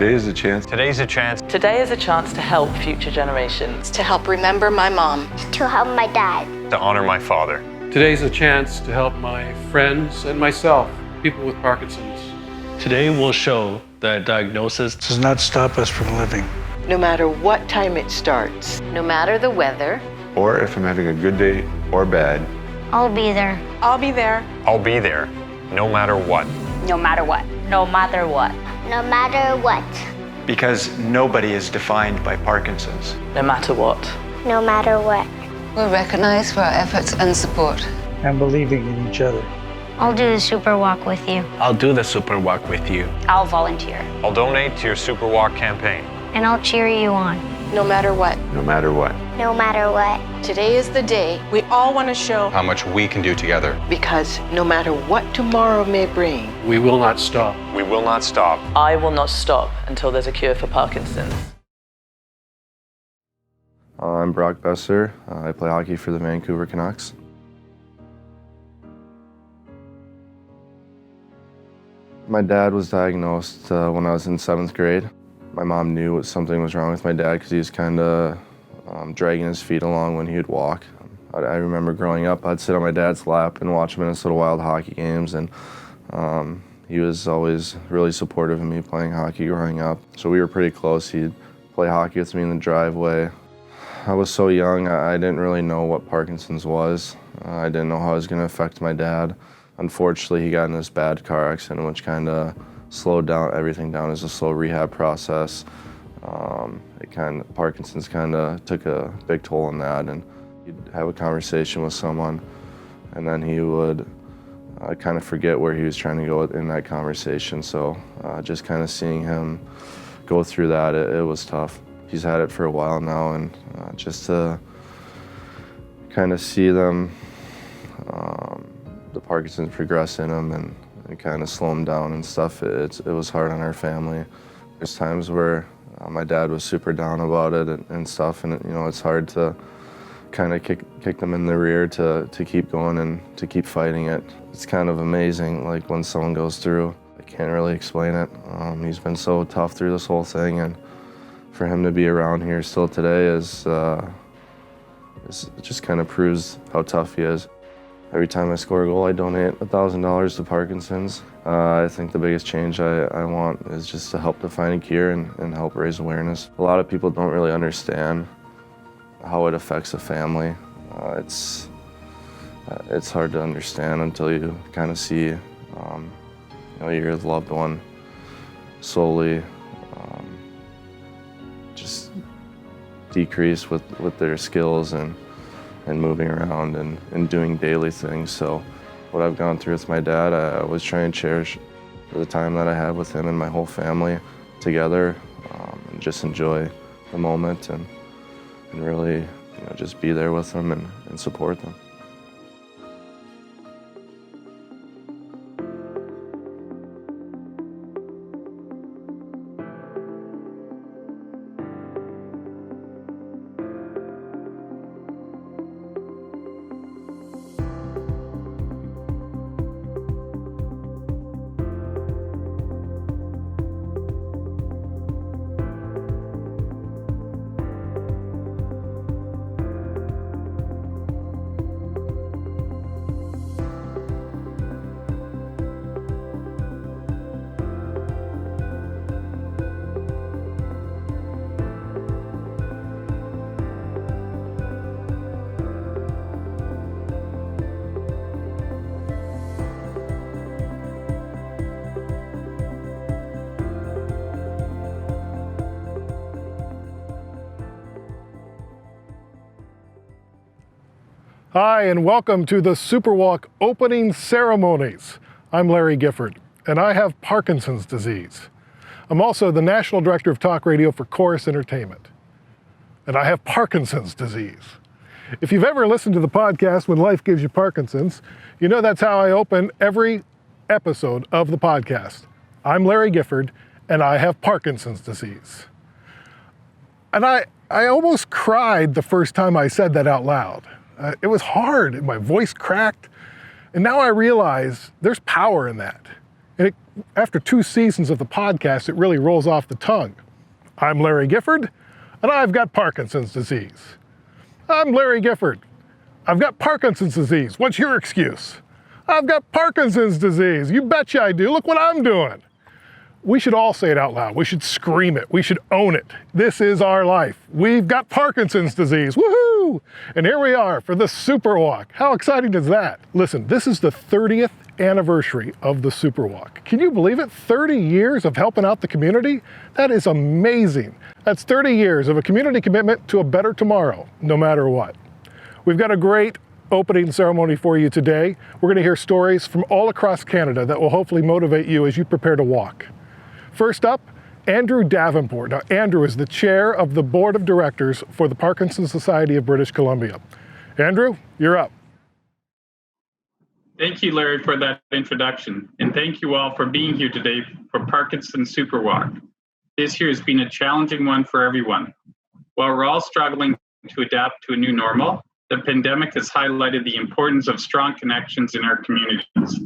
Today is a chance. Today's a chance. Today is a chance to help future generations. To help remember my mom. To help my dad. To honor my father. Today's a chance to help my friends and myself, people with Parkinson's. Today will show that diagnosis does not stop us from living. No matter what time it starts. No matter the weather. Or if I'm having a good day or bad. I'll be there. I'll be there. I'll be there, no matter what. No matter what. No matter what. No matter what. Because nobody is defined by Parkinson's. No matter what. No matter what. We're recognized for our efforts and support. And believing in each other. I'll do the SuperWalk with you. I'll do the SuperWalk with you. I'll volunteer. I'll donate to your SuperWalk campaign. And I'll cheer you on. No matter what. No matter what. No matter what. Today is the day we all want to show how much we can do together. Because no matter what tomorrow may bring, We will not stop. We will not stop. I will not stop until there's a cure for Parkinson's. I'm Brock Besser. I play hockey for the Vancouver Canucks. My dad was diagnosed when I was in 7th grade. My mom knew something was wrong with my dad because he was kind of dragging his feet along when he would walk. I remember growing up, I'd sit on my dad's lap and watch Minnesota Wild hockey games, and he was always really supportive of me playing hockey growing up. So we were pretty close. He'd play hockey with me in the driveway. I was so young, I didn't really know what Parkinson's was. I didn't know how it was going to affect my dad. Unfortunately, he got in this bad car accident, which kind of slowed down everything down. It was a slow rehab process. Parkinson's kind of took a big toll on that, and he'd have a conversation with someone, and then he would kind of forget where he was trying to go in that conversation. So just kind of seeing him go through that, it was tough. He's had it for a while now, and just to kind of see them, the Parkinson's progress in him and kind of slow him down and stuff, it was hard on our family. There's times where my dad was super down about it and stuff, and it's hard to kind of kick them in the rear to keep going and to keep fighting it. It's kind of amazing, like when someone goes through. I can't really explain it. He's been so tough through this whole thing, and for him to be around here still today is just kind of proves how tough he is. Every time I score a goal, I donate $1,000 to Parkinson's. I think the biggest change I want is just to help to find a cure and help raise awareness. A lot of people don't really understand how it affects a family. It's hard to understand until you kind of see your loved one slowly just decrease with their skills and moving around and doing daily things. So what I've gone through with my dad, I was trying to cherish the time that I had with him and my whole family together, and just enjoy the moment and really just be there with them and support them. Hi, and welcome to the SuperWalk opening ceremonies. I'm Larry Gifford, and I have Parkinson's disease. I'm also the National Director of Talk Radio for Chorus Entertainment, and I have Parkinson's disease. If you've ever listened to the podcast When Life Gives You Parkinson's, you know that's how I open every episode of the podcast. I'm Larry Gifford, and I have Parkinson's disease. And I almost cried the first time I said that out loud. It was hard, and my voice cracked. And now I realize there's power in that. And after 2 seasons of the podcast, it really rolls off the tongue. I'm Larry Gifford, and I've got Parkinson's disease. I'm Larry Gifford. I've got Parkinson's disease. What's your excuse? I've got Parkinson's disease. You betcha I do. Look what I'm doing. We should all say it out loud. We should scream it. We should own it. This is our life. We've got Parkinson's disease. Woohoo! And here we are for the SuperWalk. How exciting is that? Listen, this is the 30th anniversary of the SuperWalk. Can you believe it? 30 years of helping out the community? That is amazing. That's 30 years of a community commitment to a better tomorrow, no matter what. We've got a great opening ceremony for you today. We're going to hear stories from all across Canada that will hopefully motivate you as you prepare to walk. First up, Andrew Davenport. Now, Andrew is the chair of the board of directors for the Parkinson Society of British Columbia. Andrew, you're up. Thank you, Larry, for that introduction. And thank you all for being here today for Parkinson SuperWalk. This year has been a challenging one for everyone. While we're all struggling to adapt to a new normal, the pandemic has highlighted the importance of strong connections in our communities.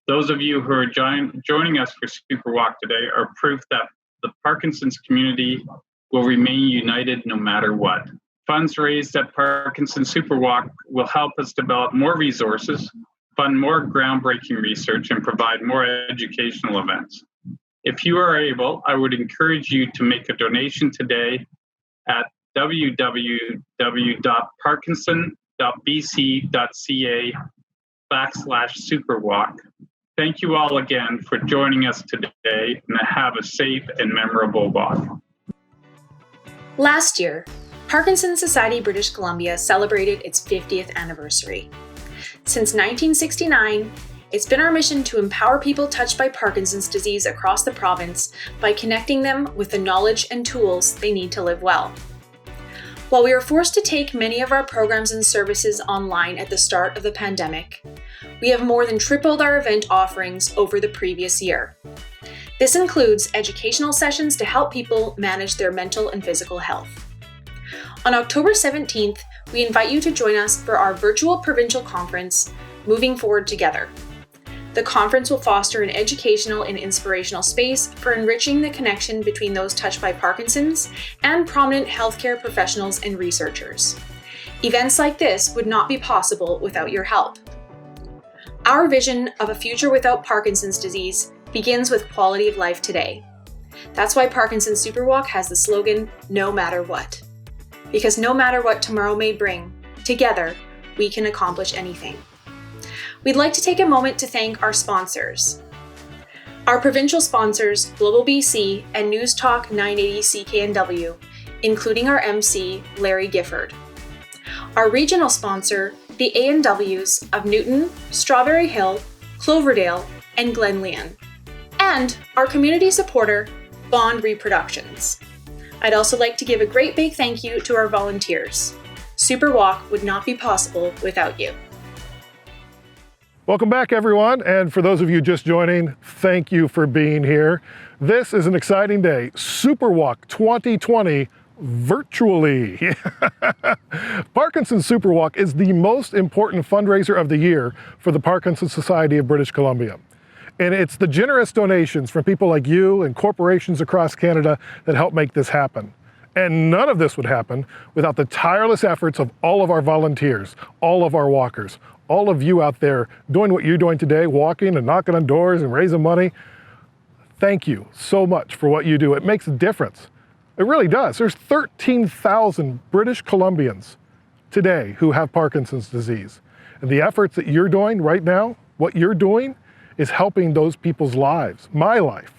Those of you who are joining us for SuperWalk today are proof that the Parkinson's community will remain united no matter what. Funds raised at Parkinson SuperWalk will help us develop more resources, fund more groundbreaking research, and provide more educational events. If you are able, I would encourage you to make a donation today at www.parkinson.bc.ca/superwalk. Thank you all again for joining us today, and have a safe and memorable walk. Last year, Parkinson Society British Columbia celebrated its 50th anniversary. Since 1969, it's been our mission to empower people touched by Parkinson's disease across the province by connecting them with the knowledge and tools they need to live well. While we were forced to take many of our programs and services online at the start of the pandemic, we have more than tripled our event offerings over the previous year. This includes educational sessions to help people manage their mental and physical health. On October 17th, we invite you to join us for our virtual provincial conference, Moving Forward Together. The conference will foster an educational and inspirational space for enriching the connection between those touched by Parkinson's and prominent healthcare professionals and researchers. Events like this would not be possible without your help. Our vision of a future without Parkinson's disease begins with quality of life today. That's why Parkinson SuperWalk has the slogan, "No matter what." Because no matter what tomorrow may bring, together, we can accomplish anything. We'd like to take a moment to thank our sponsors. Our provincial sponsors, Global BC and News Talk 980 CKNW, including our MC, Larry Gifford. Our regional sponsor, the A&Ws of Newton, Strawberry Hill, Cloverdale, and Glenlyon. And our community supporter, Bond Reproductions. I'd also like to give a great big thank you to our volunteers. SuperWalk would not be possible without you. Welcome back, everyone. And for those of you just joining, thank you for being here. This is an exciting day. SuperWalk 2020 virtually. Parkinson SuperWalk is the most important fundraiser of the year for the Parkinson Society of British Columbia. And it's the generous donations from people like you and corporations across Canada that help make this happen. And none of this would happen without the tireless efforts of all of our volunteers, all of our walkers, all of you out there doing what you're doing today, walking and knocking on doors and raising money. Thank you so much for what you do. It makes a difference. It really does. There's 13,000 British Columbians today who have Parkinson's disease. And the efforts that you're doing right now, what you're doing is helping those people's lives, my life.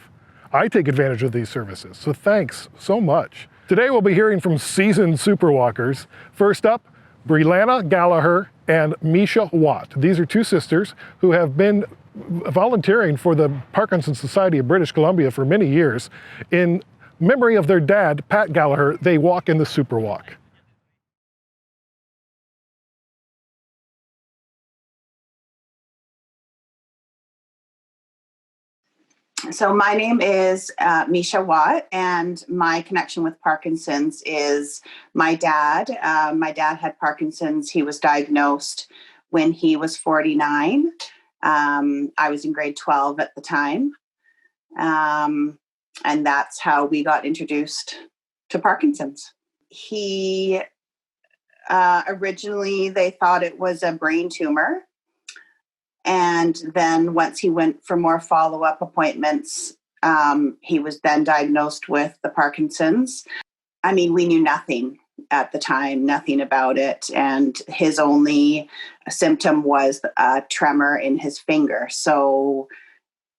I take advantage of these services, so thanks so much. Today we'll be hearing from seasoned superwalkers. First up, BREELANA GALLAHER and MISCHA Watt. These are two sisters who have been volunteering for the Parkinson Society of British Columbia for many years. In memory of their dad, Pat Gallagher, they walk in the SuperWalk. So my name is MISCHA Watt, and my connection with Parkinson's is my dad. My dad had Parkinson's. He was diagnosed when he was 49. I was in grade 12 at the time. And that's how we got introduced to Parkinson's. He originally, they thought it was a brain tumor. And then once he went for more follow-up appointments, he was then diagnosed with the Parkinson's. I mean, we knew nothing at the time, nothing about it. And his only symptom was a tremor in his finger. So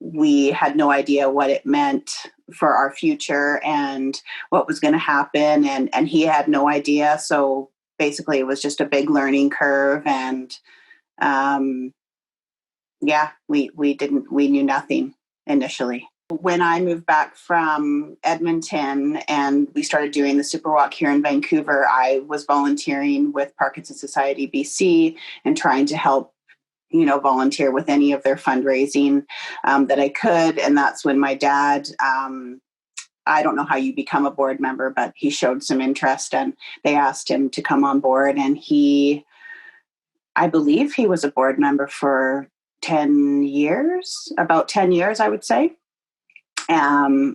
we had no idea what it meant for our future and what was going to happen. And he had no idea. So basically it was just a big learning curve. And we knew nothing initially. When I moved back from Edmonton and we started doing the SuperWalk here in Vancouver, I was volunteering with Parkinson Society BC and trying to help, volunteer with any of their fundraising that I could. And that's when my dad, I don't know how you become a board member, but he showed some interest and they asked him to come on board. And I believe he was a board member for 10 years, about 10 years, I would say.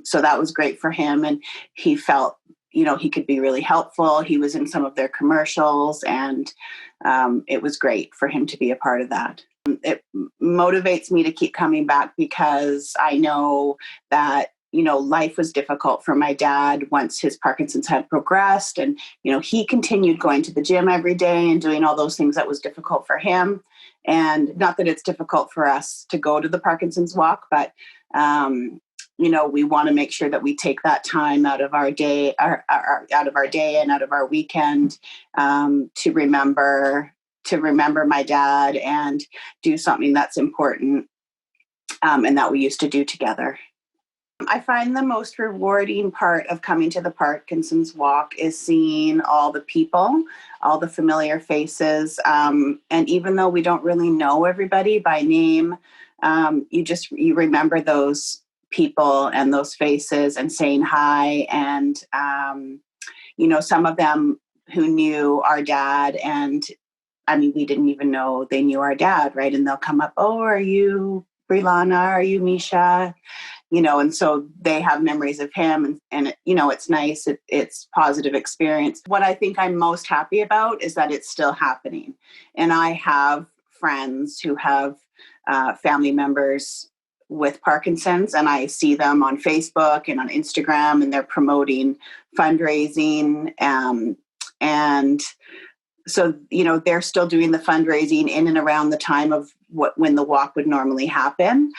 So that was great for him. And he felt, he could be really helpful. He was in some of their commercials and it was great for him to be a part of that. It motivates me to keep coming back because I know that, life was difficult for my dad once his Parkinson's had progressed. And, he continued going to the gym every day and doing all those things that was difficult for him. And not that it's difficult for us to go to the Parkinson's walk, but, we want to make sure that we take that time out of our day, out of our day and out of our weekend to remember my dad and do something that's important and that we used to do together. I find the most rewarding part of coming to the Parkinson's Walk is seeing all the people, all the familiar faces. And even though we don't really know everybody by name, you remember those people and those faces and saying hi. And, some of them who knew our dad and we didn't even know they knew our dad, right? And they'll come up, oh, are you BREELANA? Are you MISCHA? And so they have memories of him and it's nice. It's positive experience. What I think I'm most happy about is that it's still happening. And I have friends who have family members with Parkinson's and I see them on Facebook and on Instagram and they're promoting fundraising. And so, they're still doing the fundraising in and around the time of when the walk would normally happen.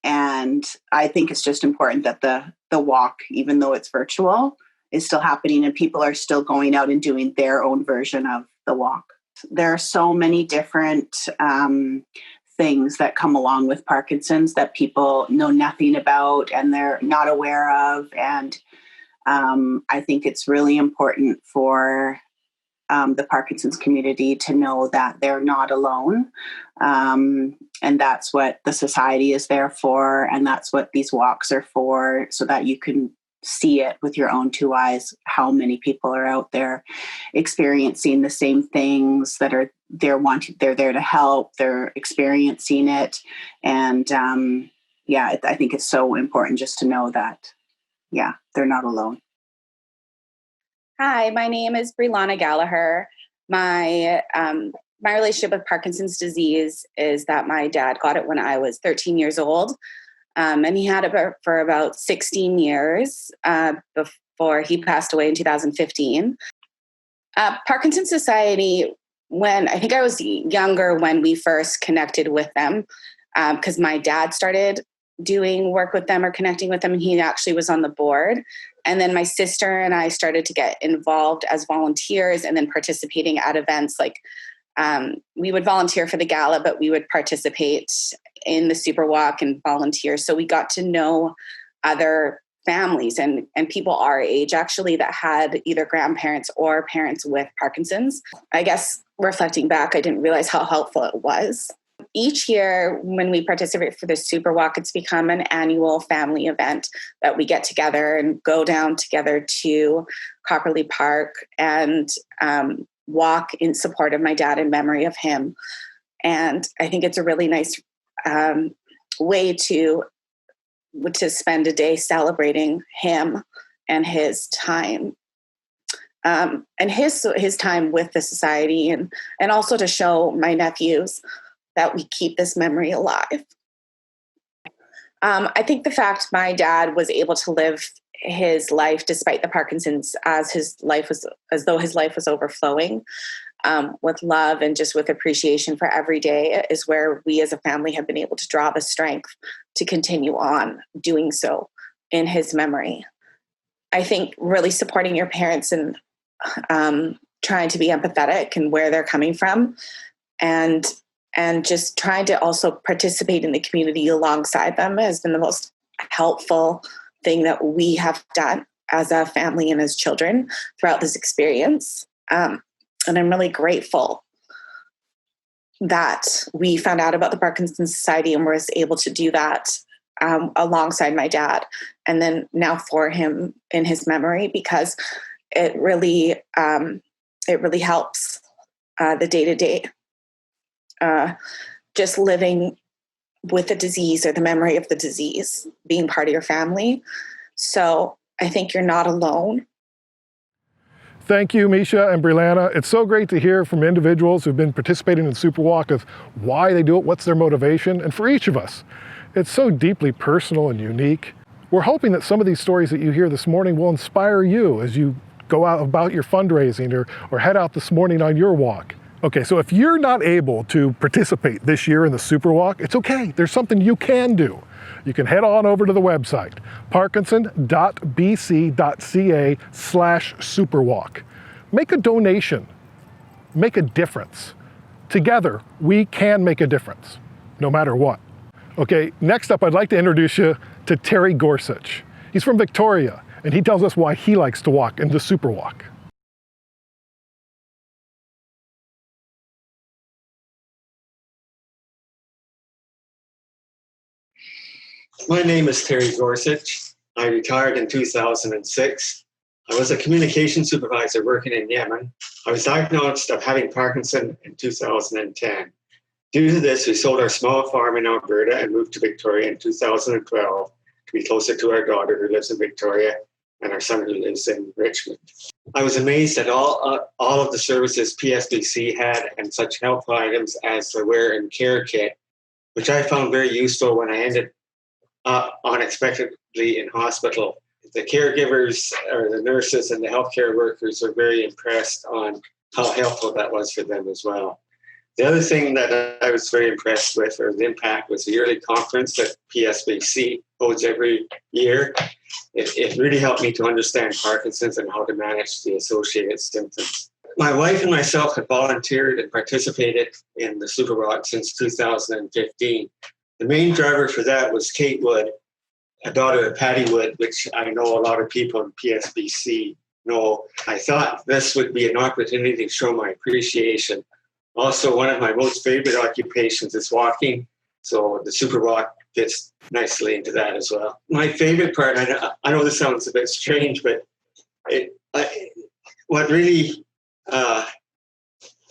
And I think it's just important that the walk, even though it's virtual, is still happening and people are still going out and doing their own version of the walk. There are so many different things that come along with Parkinson's that people know nothing about and they're not aware of. And I think it's really important for the Parkinson's community to know that they're not alone. And that's what the society is there for. And that's what these walks are for, so that you can see it with your own two eyes, how many people are out there experiencing the same things they're there to help, they're experiencing it. And I think it's so important just to know that, they're not alone. Hi, my name is BREELANA GALLAHER. My relationship with Parkinson's disease is that my dad got it when I was 13 years old. And he had it for about 16 years before he passed away in 2015. Parkinson Society, I think I was younger when we first connected with them, because my dad started doing work with them or connecting with them, and he actually was on the board. And then my sister and I started to get involved as volunteers and then participating at events. Like we would volunteer for the gala, but we would participate in the SuperWalk and volunteer. So we got to know other families and people our age actually that had either grandparents or parents with Parkinson's. I guess reflecting back, I didn't realize how helpful it was. Each year when we participate for the SuperWalk, it's become an annual family event that we get together and go down together to Copperley Park and walk in support of my dad in memory of him. And I think it's a really nice way to spend a day celebrating him and his time. And his time with the society, and also to show my nephews that we keep this memory alive. I think the fact my dad was able to live his life despite the Parkinson's as though his life was overflowing with love and just with appreciation for every day is where we as a family have been able to draw the strength to continue on doing so in his memory. I think really supporting your parents and trying to be empathetic and where they're coming from, and just trying to also participate in the community alongside them has been the most helpful thing that we have done as a family and as children throughout this experience. And I'm really grateful that we found out about the Parkinson Society and was able to do that alongside my dad, and then now for him in his memory, because it really helps the day-to-day, just living with the disease or the memory of the disease, being part of your family. So I think you're not alone. Thank you, MISCHA and BREELANA. It's so great to hear from individuals who've been participating in SuperWalk of why they do it, what's their motivation, and for each of us, it's so deeply personal and unique. We're hoping that some of these stories that you hear this morning will inspire you as you go out about your fundraising or head out this morning on your walk. Okay, so if you're not able to participate this year in the SuperWalk, it's okay. There's something you can do. You can head on over to the website, parkinson.bc.ca/superwalk. Make a donation. Make a difference. Together, we can make a difference, no matter what. Okay, next up, I'd like to introduce you to Terry GORSUCH. He's from Victoria, and he tells us why he likes to walk in the SuperWalk. My name is Terry GORSUCH. I retired in 2006. I was a communication supervisor working in Yemen. I was diagnosed of having Parkinson in 2010. Due to this, we sold our small farm in Alberta and moved to Victoria in 2012 to be closer to our daughter who lives in Victoria and our son who lives in Richmond. I was amazed at all of the services PSBC had and such helpful items as the wear and care kit, which I found very useful when I ended up unexpectedly in hospital. The caregivers or the nurses and the healthcare workers were very impressed on how helpful that was for them as well. The other thing that I was very impressed with, or the impact, was the yearly conference that PSBC holds every year. It really helped me to understand Parkinson's and how to manage the associated symptoms. My wife and myself have volunteered and participated in the SuperWalk since 2015. The main driver for that was Kate Wood, a daughter of Patty Wood, which I know a lot of people in PSBC know. I thought this would be an opportunity to show my appreciation. Also, one of my most favorite occupations is walking, so the SuperWalk fits nicely into that as well. My favorite part, I know this sounds a bit strange, but what really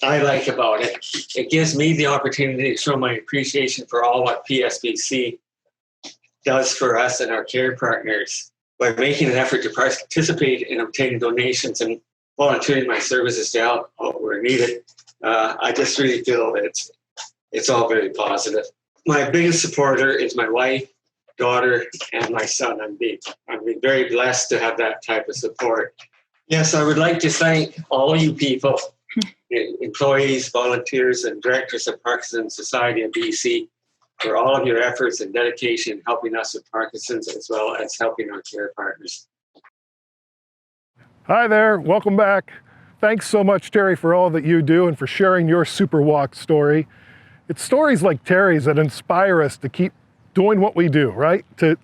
I like about it, it gives me the opportunity to show my appreciation for all what PSBC does for us and our care partners by making an effort to participate in obtaining donations and volunteering my services to help where needed. I just really feel that it's all very positive. My biggest supporter is my wife, daughter, and my son. I'm being very blessed to have that type of support. Yes, I would like to thank all you people, employees, volunteers, and directors of Parkinson Society BC for all of your efforts and dedication in helping us with Parkinson's as well as helping our care partners. Hi there, welcome back. Thanks so much, Terry, for all that you do and for sharing your SuperWalk story. It's stories like Terry's that inspire us to keep doing what we do, right? To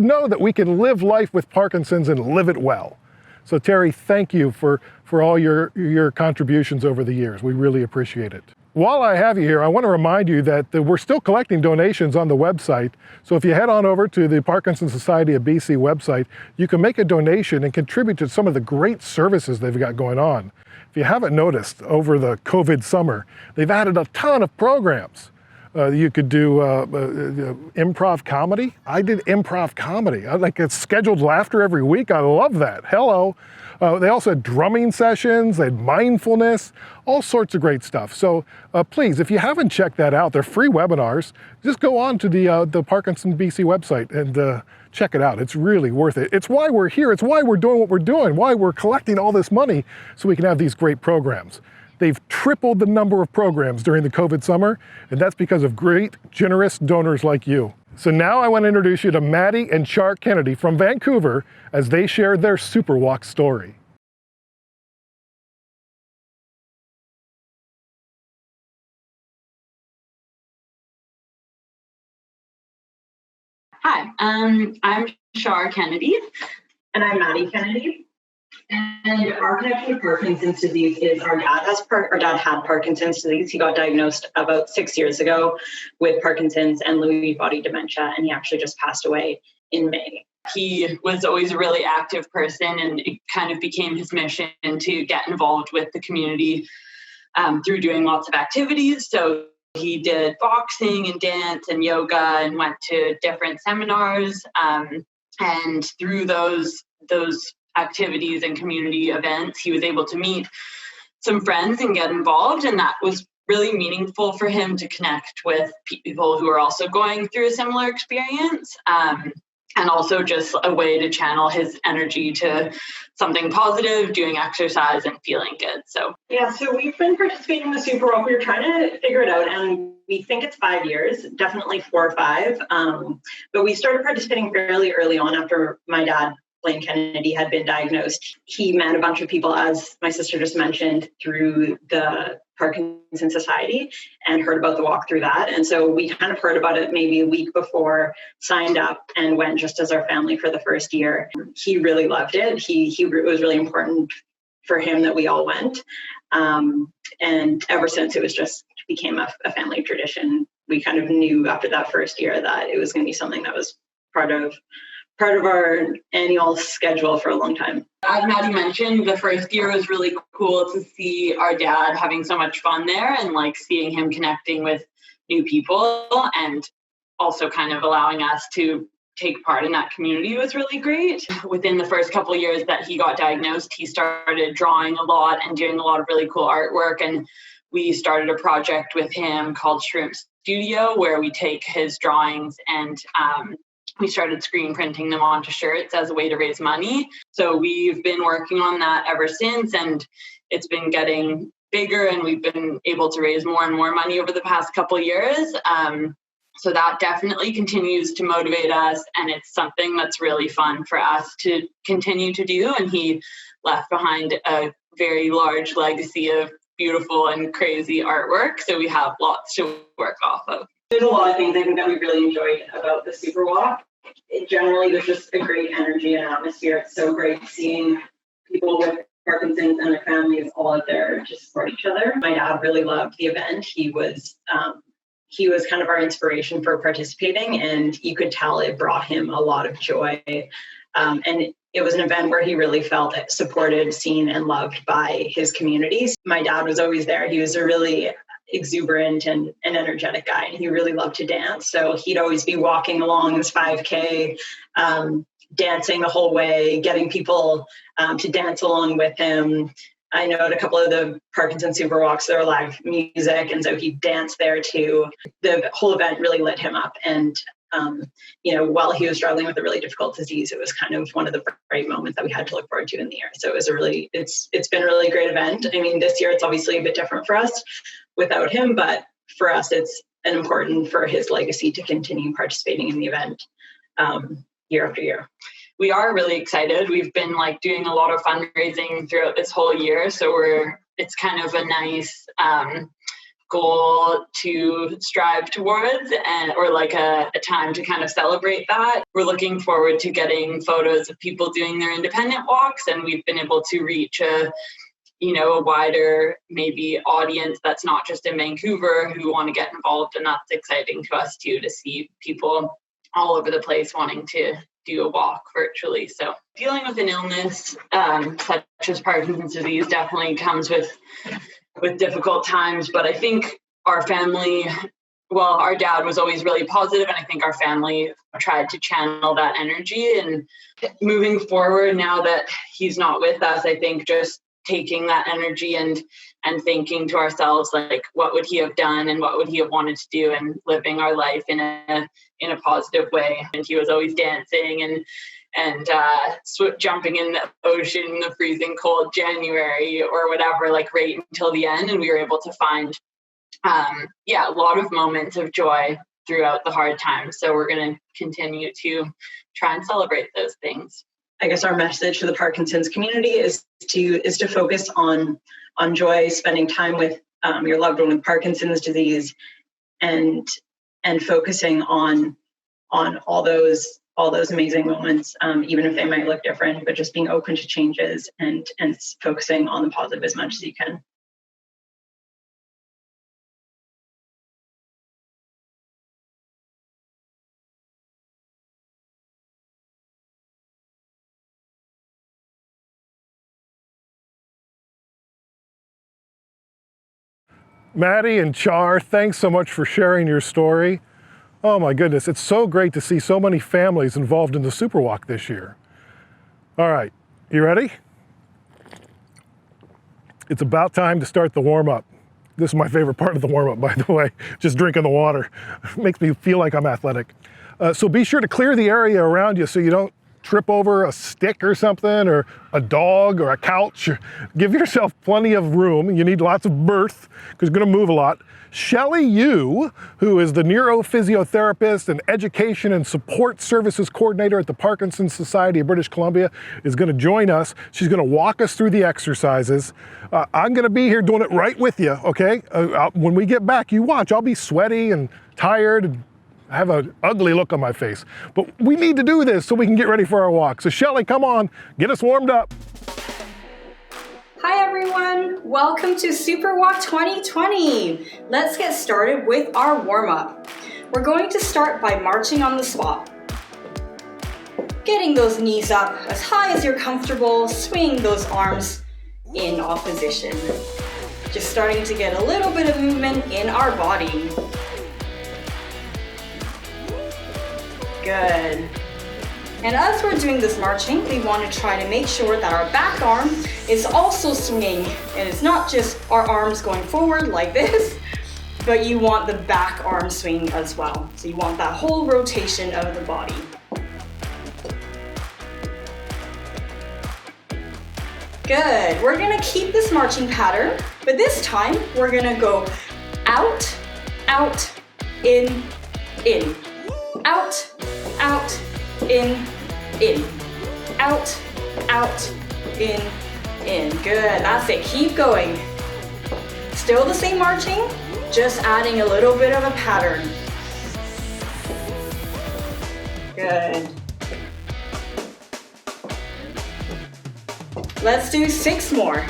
know that we can live life with Parkinson's and live it well. So Terry, thank you for all your contributions over the years. We really appreciate it. While I have you here, I want to remind you that we're still collecting donations on the website. So if you head on over to the Parkinson Society of BC website, you can make a donation and contribute to some of the great services they've got going on. If you haven't noticed, over the COVID summer, they've added a ton of programs. You could do improv comedy. I did improv comedy. I like it's scheduled laughter every week. I love that. Hello. They also had drumming sessions, they had mindfulness, all sorts of great stuff. So please, if you haven't checked that out, they're free webinars. Just go on to the Parkinson BC website and check it out. It's really worth it. It's why we're here. It's why we're doing what we're doing, why we're collecting all this money so we can have these great programs. They've tripled the number of programs during the COVID summer, and that's because of great, generous donors like you. So now I want to introduce you to Maddie and Char Kennedy from Vancouver as they share their SuperWalk story. Hi, I'm Char Kennedy. And I'm Maddie Kennedy. And our connection with Parkinson's disease is our dad had Parkinson's disease. He got diagnosed about 6 years ago with Parkinson's and Lewy body dementia, and he actually just passed away in May. He was always a really active person, and it kind of became his mission to get involved with the community through doing lots of activities. So he did boxing and dance and yoga and went to different seminars. And through those activities and community events, he was able to meet some friends and get involved. And that was really meaningful for him to connect with people who are also going through a similar experience. And also just a way to channel his energy to something positive, doing exercise and feeling good. So we've been participating in the SuperWalk. We were trying to figure it out, and we think it's 5 years, definitely 4 or 5. But we started participating fairly early on after my dad, Blaine Kennedy, had been diagnosed. He met a bunch of people, as my sister just mentioned, through the Parkinson Society and heard about the walk through that. And so we kind of heard about it maybe a week before, signed up and went just as our family for the first year. He really loved it. It was really important for him that we all went. And ever since, it became a family tradition. We kind of knew after that first year that it was going to be something that was part of our annual schedule for a long time. As Maddie mentioned, the first year was really cool to see our dad having so much fun there and like seeing him connecting with new people, and also kind of allowing us to take part in that community was really great. Within the first couple of years that he got diagnosed, he started drawing a lot and doing a lot of really cool artwork. And we started a project with him called Shrimp Studio, where we take his drawings and we started screen printing them onto shirts as a way to raise money. So we've been working on that ever since, and it's been getting bigger, and we've been able to raise more and more money over the past couple of years. So that definitely continues to motivate us, and it's something that's really fun for us to continue to do. And he left behind a very large legacy of beautiful and crazy artwork, so we have lots to work off of. There's a lot of things I think that we really enjoyed about the SuperWalk. Generally, there's just a great energy and atmosphere. It's so great seeing people with Parkinson's and their families all out there to support each other. My dad really loved the event. He was kind of our inspiration for participating, and you could tell it brought him a lot of joy. And it was an event where he really felt supported, seen, and loved by his communities. My dad was always there. He was a really exuberant and energetic guy, and he really loved to dance. So he'd always be walking along his 5K, dancing the whole way, getting people to dance along with him. I know at a couple of the Parkinson SuperWalks, there were live music, and so he danced there too. The whole event really lit him up, and while he was struggling with a really difficult disease, it was kind of one of the great moments that we had to look forward to in the year. So it was it's been a really great event. I mean, this year it's obviously a bit different for us without him, but for us, it's important for his legacy to continue participating in the event year after year. We are really excited. We've been doing a lot of fundraising throughout this whole year. So it's kind of a nice goal to strive towards, or a time to kind of celebrate that. We're looking forward to getting photos of people doing their independent walks, and we've been able to reach a you know, a wider maybe audience that's not just in Vancouver who want to get involved. And that's exciting to us too, to see people all over the place wanting to do a walk virtually. So dealing with an illness such as Parkinson's disease definitely comes with difficult times. But I think our family, well, our dad was always really positive, and I think our family tried to channel that energy. And moving forward, now that he's not with us, I think just taking that energy and thinking to ourselves, like, what would he have done and what would he have wanted to do, and living our life in a positive way. And he was always dancing and jumping in the ocean in the freezing cold January or whatever, like right until the end. And we were able to find a lot of moments of joy throughout the hard times. So we're going to continue to try and celebrate those things. I guess our message to the Parkinson's community is to focus on joy, spending time with your loved one with Parkinson's disease, and focusing on all those amazing moments, even if they might look different, but just being open to changes and focusing on the positive as much as you can. Maddie and Char, thanks so much for sharing your story. Oh my goodness, it's so great to see so many families involved in the SuperWalk this year. All right, you ready? It's about time to start the warm-up. This is my favorite part of the warm-up, by the way, just drinking the water. Makes me feel like I'm athletic. So be sure to clear the area around you so you don't trip over a stick or something, or a dog or a couch. Give yourself plenty of room. You need lots of berth because you're going to move a lot. Shelly Yu, who is the neuro physiotherapist and education and support services coordinator at the Parkinson Society of British Columbia, is going to join us. She's going to walk us through the exercises. I'm going to be here doing it right with you, okay? When we get back, you watch. I'll be sweaty and tired and I have an ugly look on my face. But we need to do this so we can get ready for our walk. So Shelly, come on, get us warmed up. Hi everyone, welcome to SuperWalk 2020. Let's get started with our warm-up. We're going to start by marching on the spot. Getting those knees up as high as you're comfortable, swinging those arms in opposition. Just starting to get a little bit of movement in our body. Good. And as we're doing this marching, we want to try to make sure that our back arm is also swinging. And it's not just our arms going forward like this, but you want the back arm swinging as well. So you want that whole rotation of the body. Good. We're going to keep this marching pattern, but this time we're going to go out, out, in, in. Out, out, in, out, out, in. Good, that's it, keep going. Still the same marching, just adding a little bit of a pattern. Good. Let's do 6 more.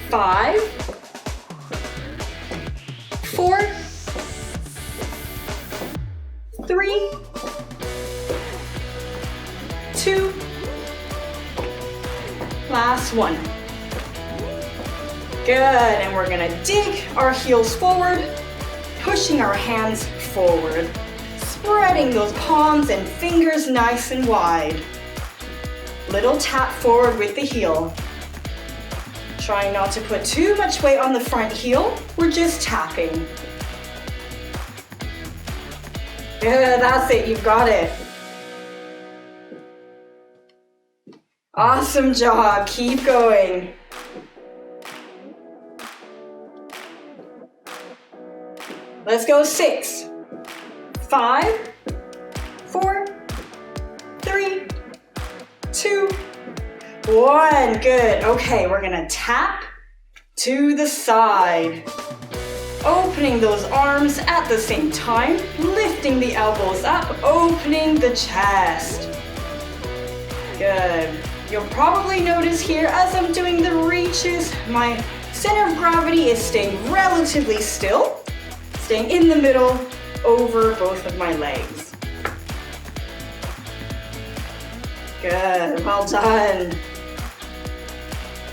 5, 4, 3, 2, last one. Good, and we're gonna dig our heels forward, pushing our hands forward, spreading those palms and fingers nice and wide. Little tap forward with the heel. Trying not to put too much weight on the front heel, we're just tapping. Good, that's it, you've got it. Awesome job, keep going. Let's go 6, 5, 4, 3, 2, 1. Good, okay, we're gonna tap to the side. Opening those arms at the same time, lifting the elbows up, opening the chest. Good. You'll probably notice here as I'm doing the reaches, my center of gravity is staying relatively still, staying in the middle over both of my legs. Good, well done.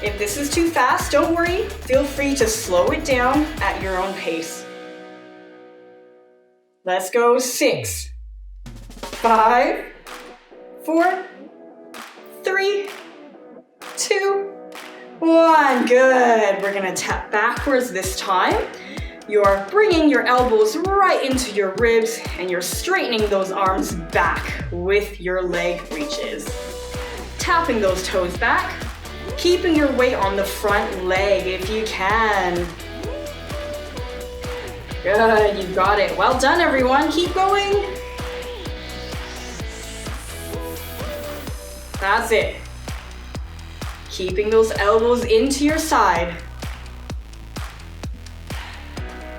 If this is too fast, don't worry. Feel free to slow it down at your own pace. Let's go 6, 5, 4, 3, 2, 1. Good. We're gonna tap backwards this time. You're bringing your elbows right into your ribs and you're straightening those arms back with your leg reaches. Tapping those toes back, keeping your weight on the front leg if you can. Good, you got it. Well done, everyone. Keep going. That's it. Keeping those elbows into your side.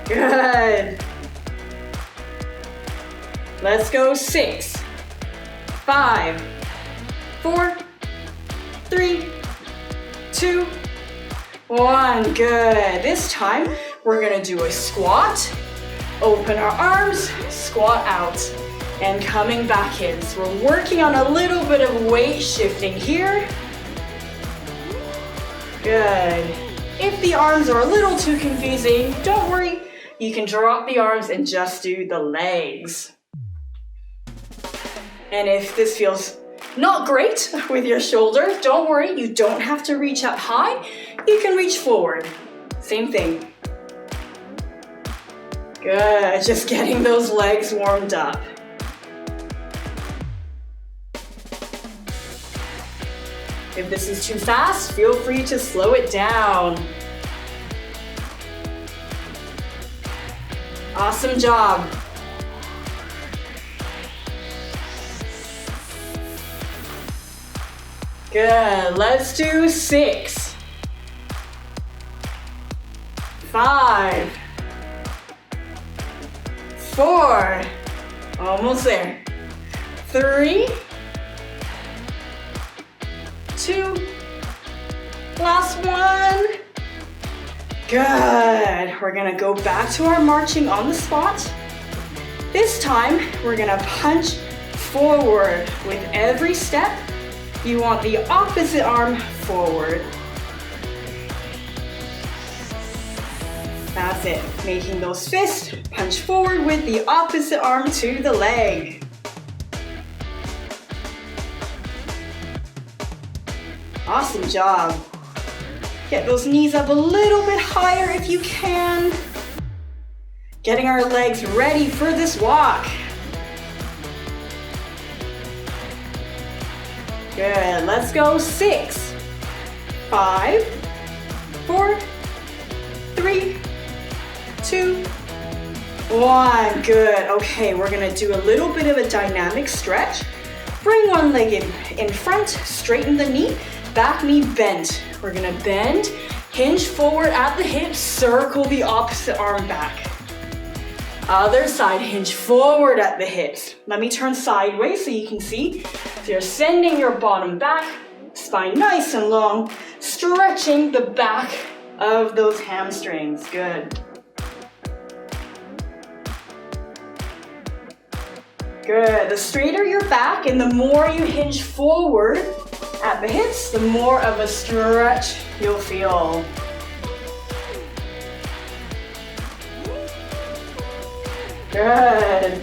Good. Let's go 6, 5, 4, 3, 2, 1. Good. This time, we're gonna do a squat. Open our arms, squat out, and coming back in. So we're working on a little bit of weight shifting here. Good. If the arms are a little too confusing, don't worry. You can drop the arms and just do the legs. And if this feels not great with your shoulder, don't worry, you don't have to reach up high. You can reach forward. Same thing. Good, just getting those legs warmed up. If this is too fast, feel free to slow it down. Awesome job. Good, let's do 6, 5, 4, almost there, 3, 2, last one. Good. We're gonna go back to our marching on the spot. This time, we're gonna punch forward with every step. You want the opposite arm forward. That's it. Making those fists, punch forward with the opposite arm to the leg. Awesome job. Get those knees up a little bit higher if you can. Getting our legs ready for this walk. Good, let's go 6, 5, 4, 3, 2, 1. Good, okay, we're gonna do a little bit of a dynamic stretch. Bring one leg in front, straighten the knee, back knee bent. We're gonna bend, hinge forward at the hips, circle the opposite arm back. Other side, hinge forward at the hips. Let me turn sideways so you can see. So you're sending your bottom back, spine nice and long, stretching the back of those hamstrings. Good. Good. The straighter your back and the more you hinge forward at the hips, the more of a stretch you'll feel. Good.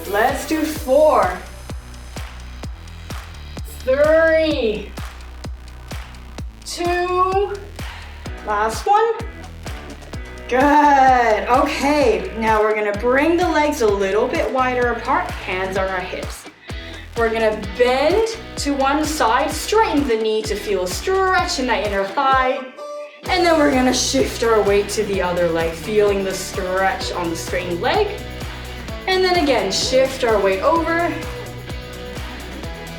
Let's do 4, 3, 2, last one. Good. Okay, now we're gonna bring the legs a little bit wider apart, hands on our hips. We're gonna bend to one side, straighten the knee to feel a stretch in that inner thigh. And then we're gonna shift our weight to the other leg, feeling the stretch on the straightened leg. And then again, shift our weight over.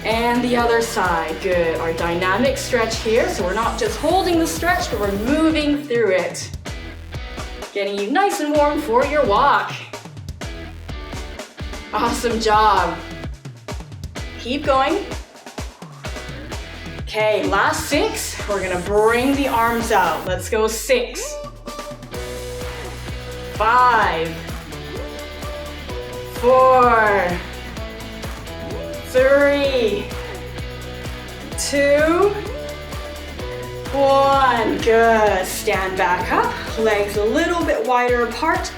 And the other side, good. Our dynamic stretch here, so we're not just holding the stretch, but we're moving through it. Getting you nice and warm for your walk. Awesome job. Keep going. Okay, last 6. We're gonna bring the arms out. Let's go 6, 5, 4, 3, 2, 1. Good. Stand back up. Legs a little bit wider apart.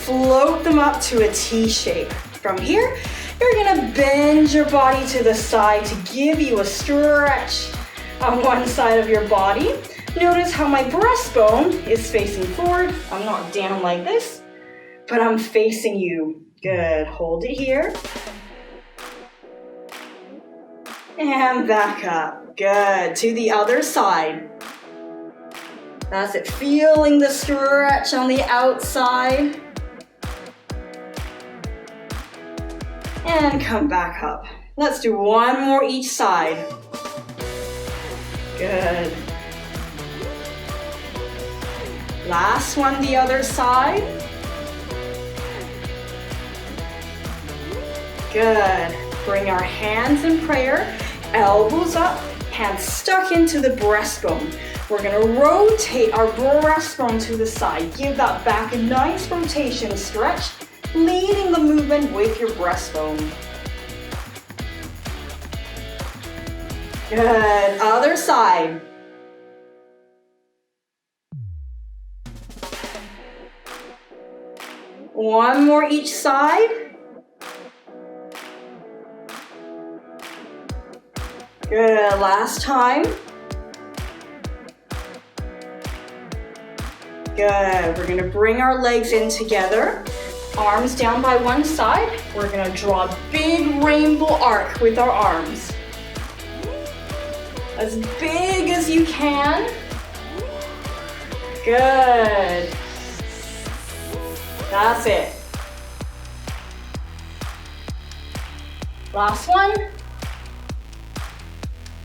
Float them up to a T shape. From here, you're gonna bend your body to the side to give you a stretch on one side of your body. Notice how my breastbone is facing forward. I'm not down like this, but I'm facing you. Good. Hold it here. And back up. Good. To the other side. That's it. Feeling the stretch on the outside. And come back up. Let's do one more each side. Good. Last one, the other side. Good. Bring our hands in prayer, elbows up, hands stuck into the breastbone. We're gonna rotate our breastbone to the side. Give that back a nice rotation stretch, leading the movement with your breastbone. Good. Other side. One more each side. Good. Last time. Good. We're going to bring our legs in together. Arms down by one side. We're going to draw a big rainbow arc with our arms. As big as you can. Good. That's it. Last one.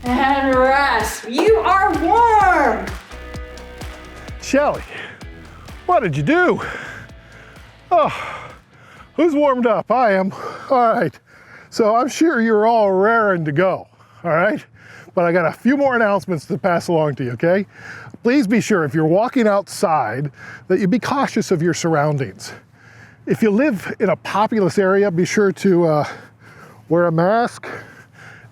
And rest. You are warm. Shelly, what did you do? Oh, who's warmed up? I am. All right. So I'm sure you're all raring to go. All right. But I got a few more announcements to pass along to you, okay? Please be sure if you're walking outside that you be cautious of your surroundings. If you live in a populous area, be sure to wear a mask.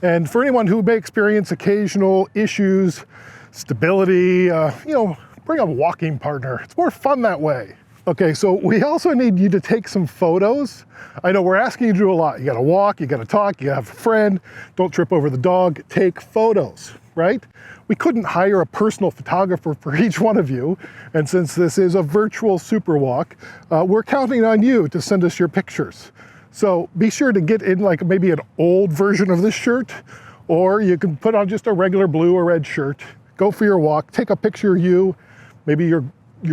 And for anyone who may experience occasional issues, stability, bring a walking partner. It's more fun that way. Okay, so we also need you to take some photos. I know we're asking you to do a lot. You gotta walk, you gotta talk, you gotta have a friend, don't trip over the dog, take photos, right? We couldn't hire a personal photographer for each one of you, and since this is a virtual SuperWalk, we're counting on you to send us your pictures. So be sure to get in like maybe an old version of this shirt, or you can put on just a regular blue or red shirt, go for your walk, take a picture of you, maybe your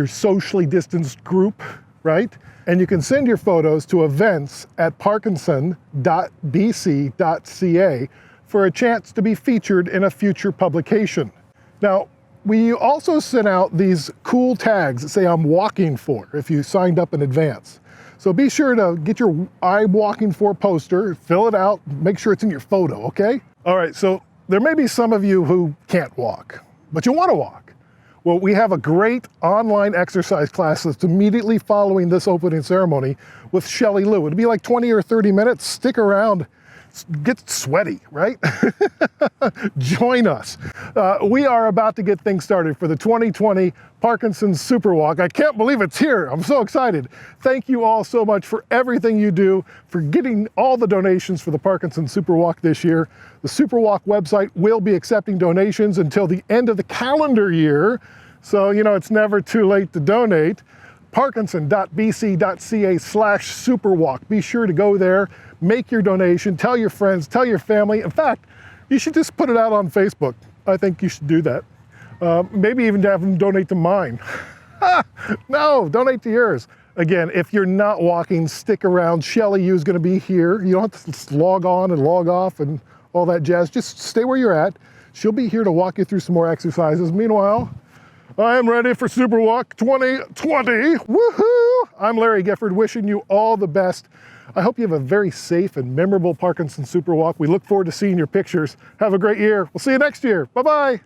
socially distanced group, right? And you can send your photos to events@parkinson.bc.ca for a chance to be featured in a future publication. Now, we also sent out these cool tags that say I'm walking for if you signed up in advance. So be sure to get your I'm walking for poster, fill it out, make sure it's in your photo, okay? All right, so there may be some of you who can't walk, but you want to walk. Well, we have a great online exercise class that's immediately following this opening ceremony with Shelly Yu. It'll be like 20 or 30 minutes. Stick around, get sweaty, right? Join us. We are about to get things started for the 2020 Parkinson SuperWalk. I can't believe it's here. I'm so excited. Thank you all so much for everything you do, for getting all the donations for the Parkinson SuperWalk this year. The SuperWalk website will be accepting donations until the end of the calendar year. So, it's never too late to donate. Parkinson.bc.ca/SuperWalk. Be sure to go there, make your donation, tell your friends, tell your family. In fact, you should just put it out on Facebook. I think you should do that. Maybe even have them donate to mine. No, donate to yours. Again, if you're not walking, stick around. Shelly Yu is going to be here. You don't have to log on and log off and all that jazz. Just stay where you're at. She'll be here to walk you through some more exercises. Meanwhile, I am ready for SuperWalk 2020. Woohoo! I'm Larry Gifford, wishing you all the best. I hope you have a very safe and memorable Parkinson SuperWalk. We look forward to seeing your pictures. Have a great year. We'll see you next year. Bye-bye.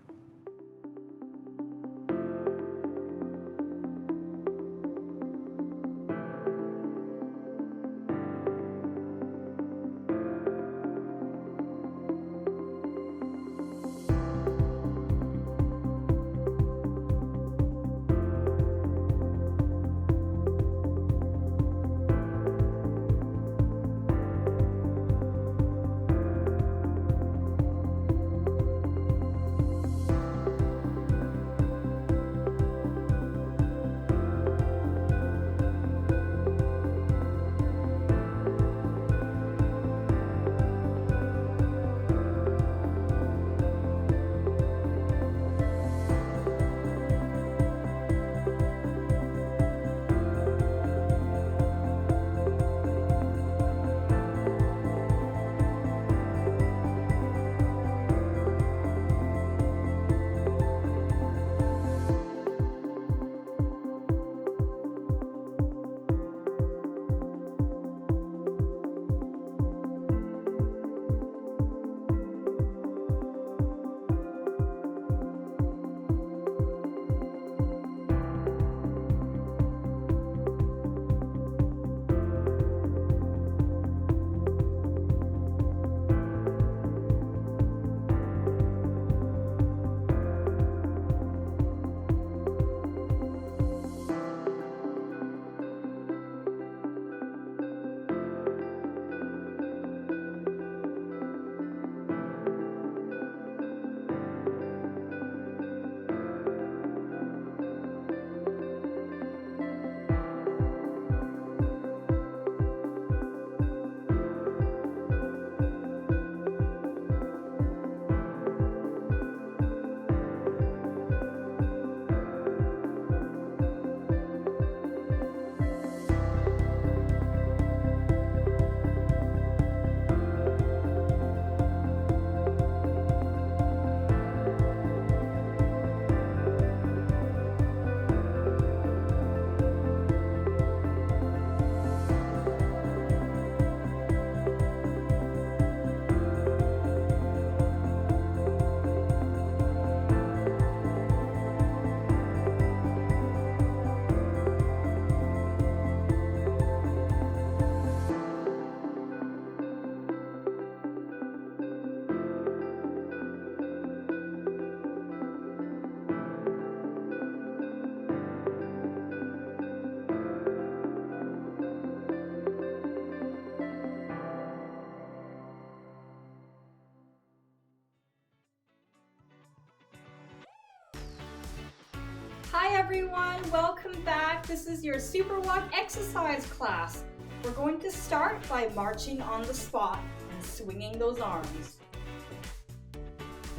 Hi everyone, welcome back. This is your SuperWalk exercise class. We're going to start by marching on the spot and swinging those arms.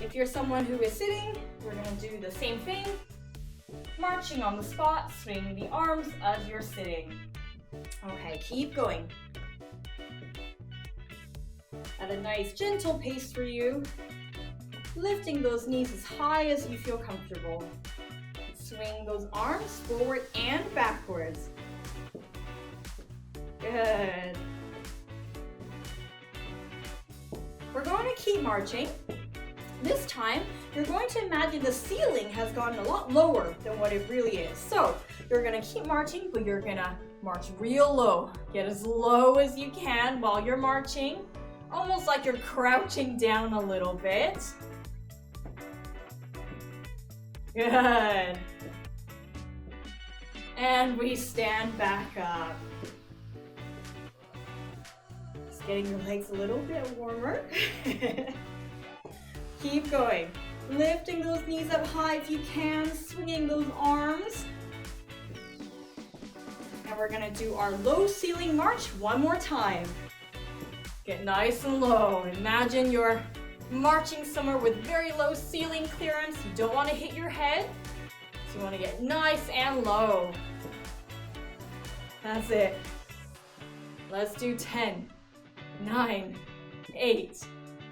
If you're someone who is sitting, we're going to do the same thing. Marching on the spot, swing the arms as you're sitting. Okay, keep going. At a nice gentle pace for you. Lifting those knees as high as you feel comfortable. Swing those arms forward and backwards. Good. We're going to keep marching. This time, you're going to imagine the ceiling has gotten a lot lower than what it really is. So, you're going to keep marching, but you're going to march real low. Get as low as you can while you're marching. Almost like you're crouching down a little bit. Good. And we stand back up. Just getting your legs a little bit warmer. Keep going. Lifting those knees up high if you can, swinging those arms. And we're gonna do our low ceiling march one more time. Get nice and low. Imagine you're marching somewhere with very low ceiling clearance. You don't want to hit your head, so you want to get nice and low. That's it. Let's do 10, 9, 8,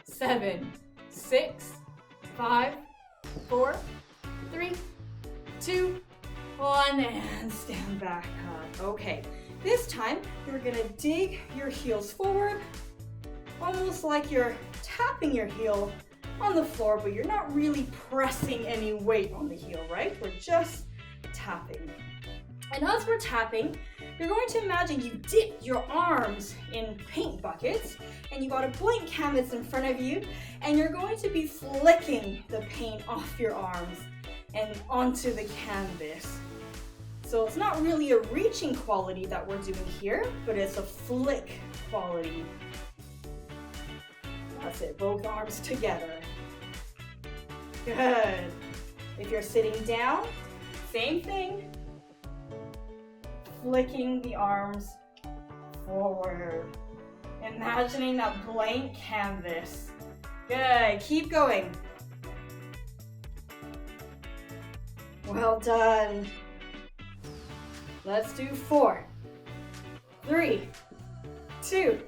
7, 6, 5, 4, 3, 2, 1, and stand back up. Okay, This time, you're gonna dig your heels forward, almost like you're tapping your heel on the floor, but you're not really pressing any weight on the heel, right? We're just tapping. And as we're tapping, you're going to imagine you dip your arms in paint buckets, and you got a blank canvas in front of you, and you're going to be flicking the paint off your arms and onto the canvas. So it's not really a reaching quality that we're doing here, but it's a flick quality. That's it, both arms together. Good. If you're sitting down, same thing. Flicking the arms forward. Imagining that blank canvas. Good, keep going. Well done. Let's do 4, 3, 2,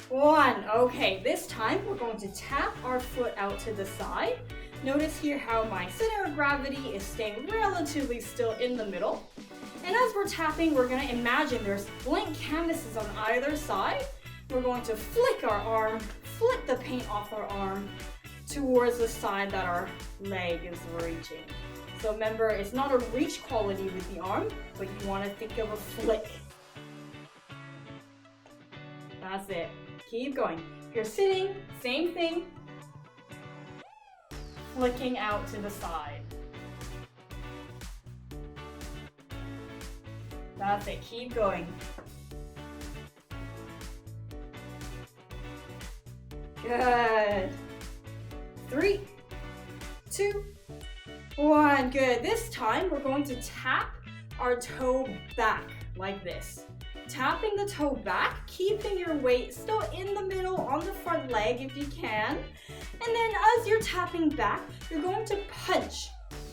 1. Okay, this time we're going to tap our foot out to the side. Notice here how my center of gravity is staying relatively still in the middle. And as we're tapping, we're going to imagine there's blank canvases on either side. We're going to flick our arm, flick the paint off our arm towards the side that our leg is reaching. So remember, it's not a reach quality with the arm, but you want to think of a flick. That's it. Keep going. If you're sitting, same thing. Flicking out to the side. That's it. Keep going. Good. 3, 2, 1. Good. This time we're going to tap our toe back like this. Tapping the toe back, keeping your weight still in the middle on the front leg if you can. And then as you're tapping back, you're going to punch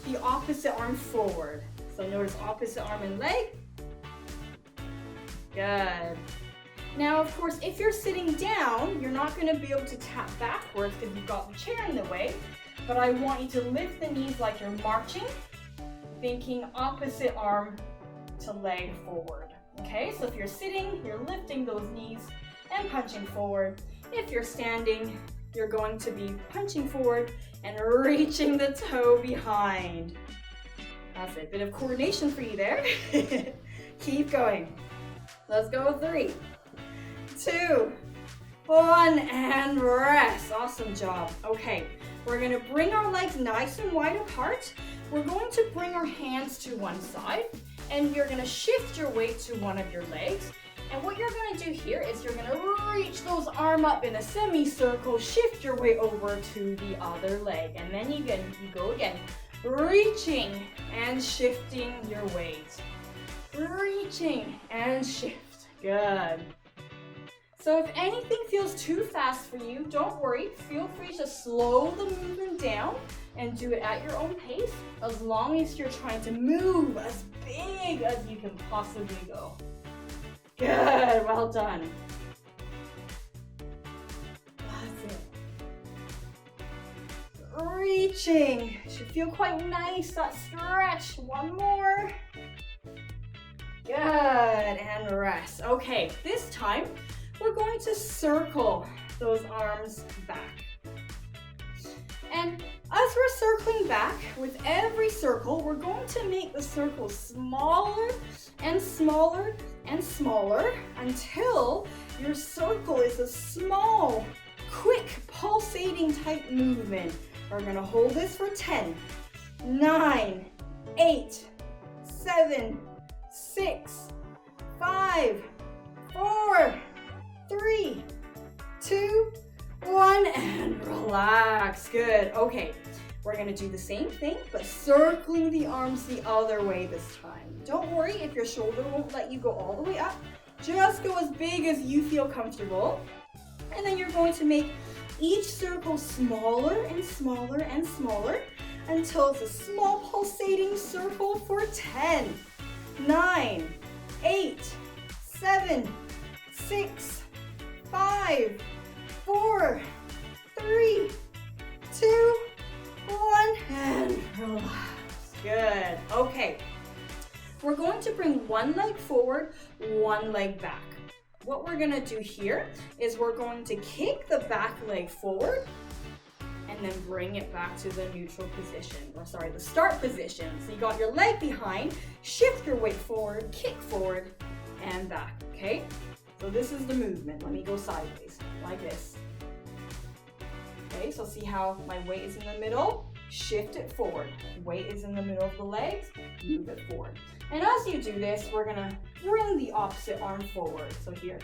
the opposite arm forward. So notice opposite arm and leg. Good. Now, of course, if you're sitting down, you're not going to be able to tap backwards because you've got the chair in the way. But I want you to lift the knees like you're marching, thinking opposite arm to leg forward. Okay, so if you're sitting, you're lifting those knees and punching forward. If you're standing, you're going to be punching forward and reaching the toe behind. That's it. Bit of coordination for you there. Keep going. Let's go with 3, 2, 1, and rest. Awesome job. Okay, we're going to bring our legs nice and wide apart. We're going to bring our hands to one side, and you're going to shift your weight to one of your legs. And what you're going to do here is you're going to reach those arms up in a semicircle, shift your weight over to the other leg, and then you go again, reaching and shifting your weight. Reaching and shift. Good. So if anything feels too fast for you, don't worry. Feel free to slow the movement down and do it at your own pace, as long as you're trying to move as big as you can possibly go. Good, well done. That's it. Reaching. Should feel quite nice, that stretch. One more. Good, and rest. Okay, this time we're going to circle those arms back. And as we're circling back, with every circle, we're going to make the circle smaller and smaller and smaller until your circle is a small, quick, pulsating type movement. We're going to hold this for 10, 9, 8, 7, 6, 5, 4, 3, 2, 1, and relax. Good. Okay, we're going to do the same thing, but circling the arms the other way this time. Don't worry if your shoulder won't let you go all the way up. Just go as big as you feel comfortable. And then you're going to make each circle smaller and smaller and smaller until it's a small pulsating circle for 10, 9, 8, 7, 6, 5, 4, 3, 2, 1, and relax. Good. Okay. we're going to bring one leg forward, one leg back. What we're gonna do here is we're going to kick the back leg forward and then bring it back to the neutral position, or sorry, the start position. So you got your leg behind, shift your weight forward, kick forward, and back, okay? So this is the movement. Let me go sideways, like this. Okay, so see how my weight is in the middle? Shift it forward. Weight is in the middle of the legs, move it forward. And as you do this, we're gonna bring the opposite arm forward. So here,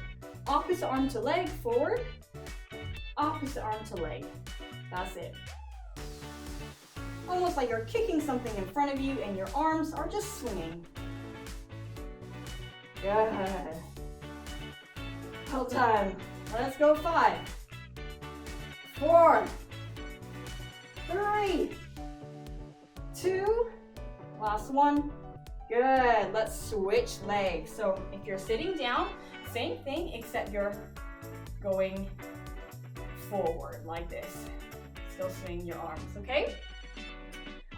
opposite arm to leg, forward, opposite arm to leg. That's it. Almost like you're kicking something in front of you and your arms are just swinging. Good. Well done. Let's go 5, 4, 3, 2, last one. Good. Let's switch legs. So if you're sitting down, same thing except you're going forward like this. Still swing your arms, okay?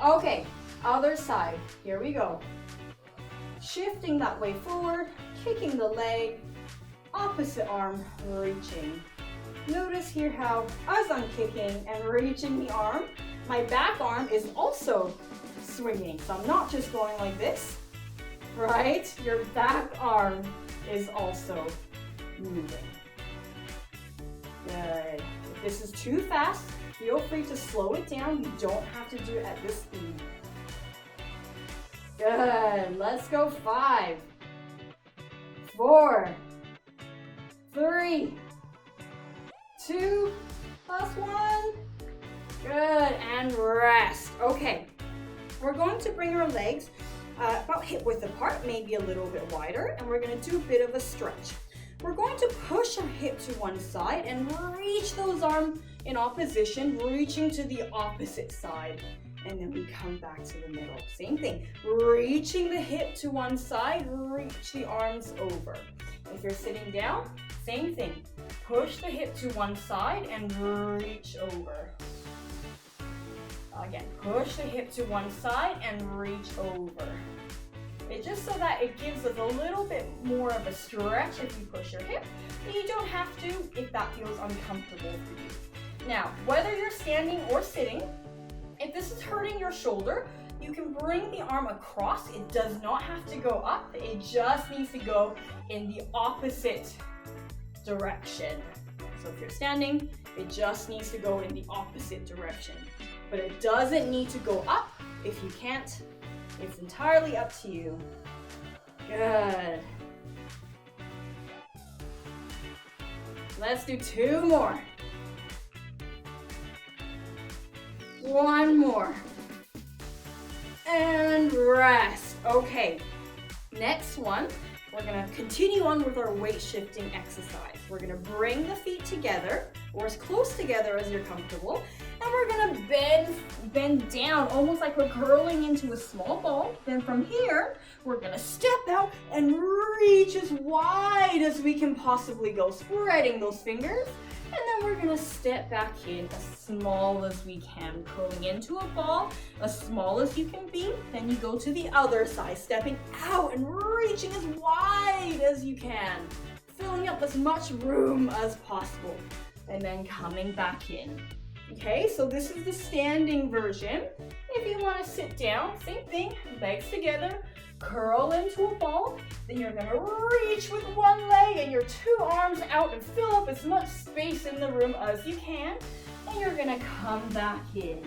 Okay, other side. Here we go. Shifting that way forward, kicking the leg, opposite arm reaching. Notice here how as I'm kicking and reaching the arm, my back arm is also swinging. So I'm not just going like this, right? Your back arm is also moving. Good. If this is too fast, feel free to slow it down. You don't have to do it at this speed. Good. Let's go 5, 4, 3, 2, last one. Good, and rest. Okay, we're going to bring our legs about hip width apart, maybe a little bit wider, and we're gonna do a bit of a stretch. We're going to push our hip to one side and reach those arms in opposition, reaching to the opposite side. And then we come back to the middle. Same thing, reaching the hip to one side, reach the arms over. If you're sitting down, same thing. Push the hip to one side and reach over. Again, push the hip to one side and reach over. It's just so that it gives us a little bit more of a stretch if you push your hip, but you don't have to if that feels uncomfortable for you. Now, whether you're standing or sitting, if this is hurting your shoulder, you can bring the arm across. It does not have to go up. It just needs to go in the opposite direction. So if you're standing, it just needs to go in the opposite direction. But it doesn't need to go up. If you can't, it's entirely up to you. Good. Let's do 2 more. 1 more. And rest. Okay. Next one, we're gonna continue on with our weight shifting exercise. We're gonna bring the feet together, or as close together as you're comfortable, and we're gonna bend down, almost like we're curling into a small ball. Then from here, we're gonna step out and reach as wide as we can possibly go, spreading those fingers. And then we're gonna step back in as small as we can, curling into a ball, as small as you can be. Then you go to the other side, stepping out and reaching as wide as you can, filling up as much room as possible, and then coming back in. Okay, so this is the standing version. If you want to sit down, same thing, legs together, curl into a ball. Then you're gonna reach with one leg and your 2 arms out and fill up as much space in the room as you can. And you're gonna come back in.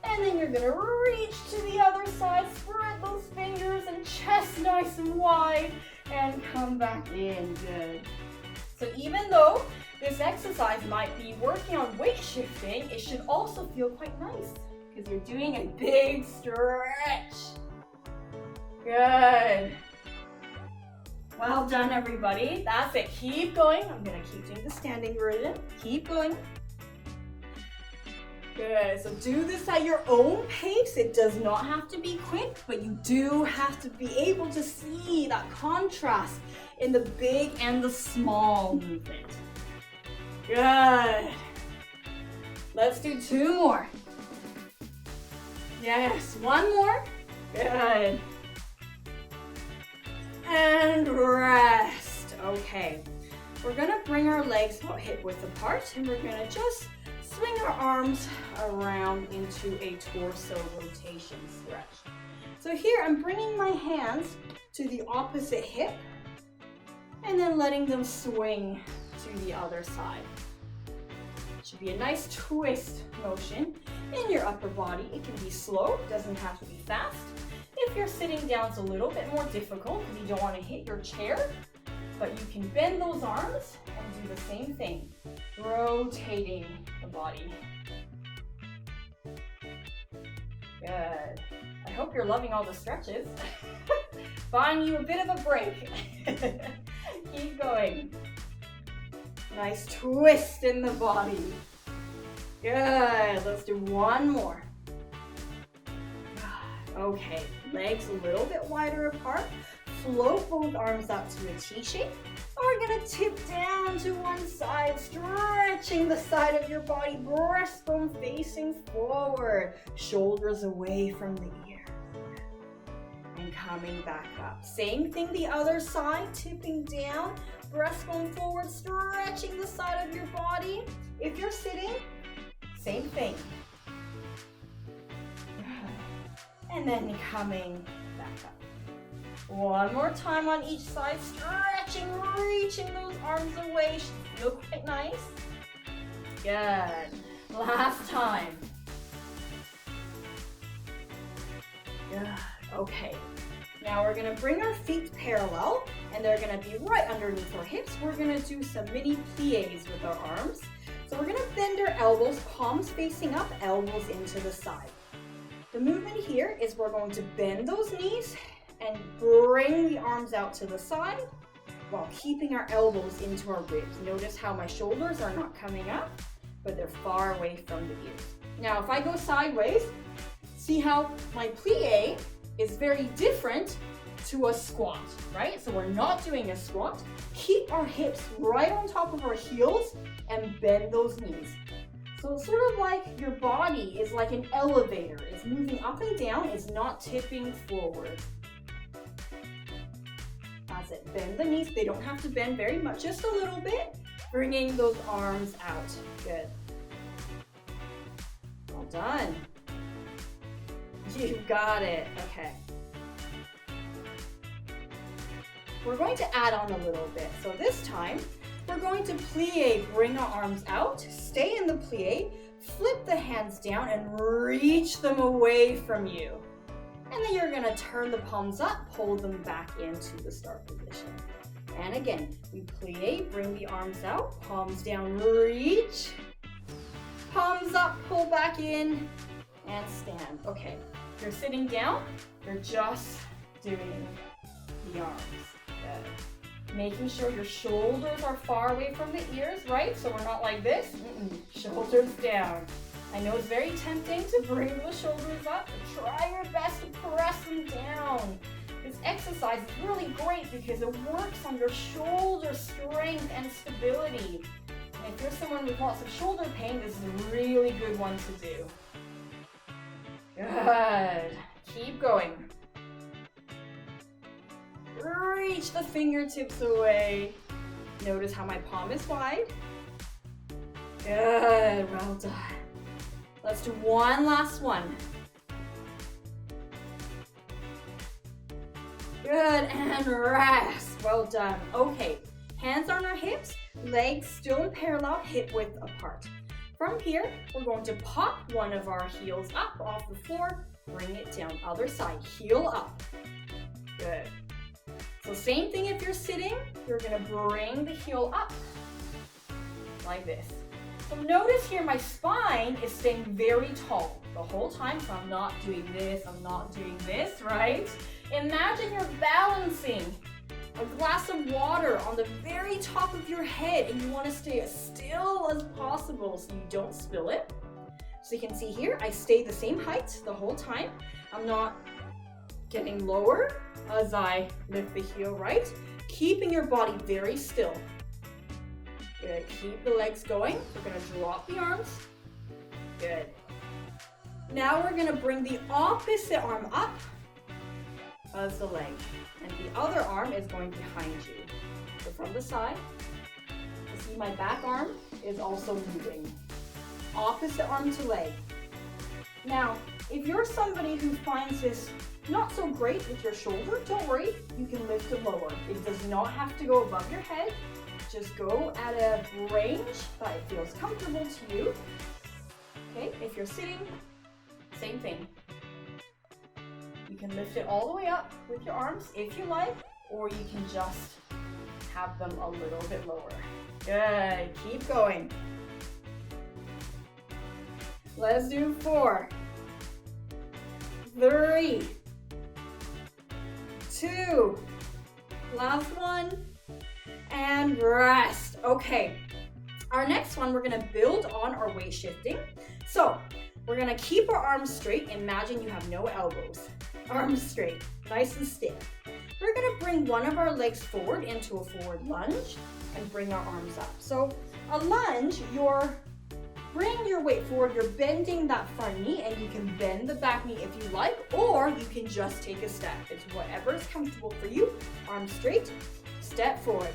And then you're gonna reach to the other side, spread those fingers and chest nice and wide, and come back in. Good. So even though this exercise might be working on weight shifting, it should also feel quite nice because you're doing a big stretch. Good. Well done, everybody. That's it. Keep going. I'm gonna keep doing the standing version. Keep going. Good. So do this at your own pace. It does not have to be quick, but you do have to be able to see that contrast in the big and the small movement. Good. Let's do 2 more. Yes, 1 more. Good. and rest. Okay, we're gonna bring our legs about hip width apart and we're gonna just swing our arms around into a torso rotation stretch. So here I'm bringing my hands to the opposite hip and then letting them swing to the other side. Should be a nice twist motion in your upper body. It can be slow, doesn't have to be fast. If you're sitting down, it's a little bit more difficult because you don't want to hit your chair, but you can bend those arms and do the same thing, rotating the body. Good. I hope you're loving all the stretches. Buying you a bit of a break. Keep going. Nice twist in the body. Good. Let's do one more. Okay, legs a little bit wider apart. Float both arms up to a T shape. And we're gonna tip down to one side, stretching the side of your body, breastbone facing forward, shoulders away from the ears. And coming back up. Same thing the other side, tipping down, breastbone forward, stretching the side of your body. If you're sitting, same thing. And then coming back up. One more time on each side, stretching, reaching those arms away. Should feel quite nice. Good. Last time. Good. Okay. Now we're gonna bring our feet parallel and they're gonna be right underneath our hips. We're gonna do some mini plies with our arms. So we're gonna bend our elbows, palms facing up, elbows into the side. The movement here is we're going to bend those knees and bring the arms out to the side while keeping our elbows into our ribs. Notice how my shoulders are not coming up, but they're far away from the ears. Now, if I go sideways, see how my plie is very different to a squat, right? So we're not doing a squat. Keep our hips right on top of our heels and bend those knees. So it's sort of like your body is like an elevator. It's moving up and down, it's not tipping forward. That's it, bend the knees. They don't have to bend very much, just a little bit. Bringing those arms out, good. Well done. You got it, okay. We're going to add on a little bit. So this time, we're going to plie, bring our arms out, stay in the plie, flip the hands down and reach them away from you. And then you're gonna turn the palms up, pull them back into the start position. And again, we plie, bring the arms out, palms down, reach, palms up, pull back in, and stand. Okay, if you're sitting down, you're just doing the arms. Good. Making sure your shoulders are far away from the ears, right? So we're not like this. Shoulders down. I know it's very tempting to bring the shoulders up, but try your best to press them down. This exercise is really great because it works on your shoulder strength and stability. And if you're someone with lots of shoulder pain, this is a really good one to do. Good. Keep going. Reach the fingertips away. Notice how my palm is wide. Good, well done. Let's do one last one. Good, and rest. Well done. Okay, hands on our hips, legs still in parallel, hip width apart. From here, we're going to pop one of our heels up off the floor, bring it down, other side, heel up. Good. So same thing if you're sitting, you're gonna bring the heel up, like this. So notice here my spine is staying very tall the whole time, so I'm not doing this, I'm not doing this, right? Imagine you're balancing a glass of water on the very top of your head and you wanna stay as still as possible so you don't spill it. So you can see here, I stay the same height the whole time. I'm not getting lower as I lift the heel right, keeping your body very still. Good, keep the legs going. We're gonna drop the arms. Good. Now we're gonna bring the opposite arm up as the leg. And the other arm is going behind you. So from the side, you see my back arm is also moving. Opposite arm to leg. Now, if you're somebody who finds this not so great with your shoulder, don't worry, you can lift it lower. It does not have to go above your head. Just go at a range that it feels comfortable to you. Okay, if you're sitting, same thing. You can lift it all the way up with your arms if you like, or you can just have them a little bit lower. Good, keep going. Let's do 4, 3, 2, last one, and rest. Okay, our next one, we're gonna build on our weight shifting. So we're gonna keep our arms straight. Imagine you have no elbows. Arms straight, nice and stiff. We're gonna bring one of our legs forward into a forward lunge and bring our arms up. So a lunge, you're bring your weight forward, you're bending that front knee, and you can bend the back knee if you like, or you can just take a step. It's whatever is comfortable for you. Arms straight, step forward.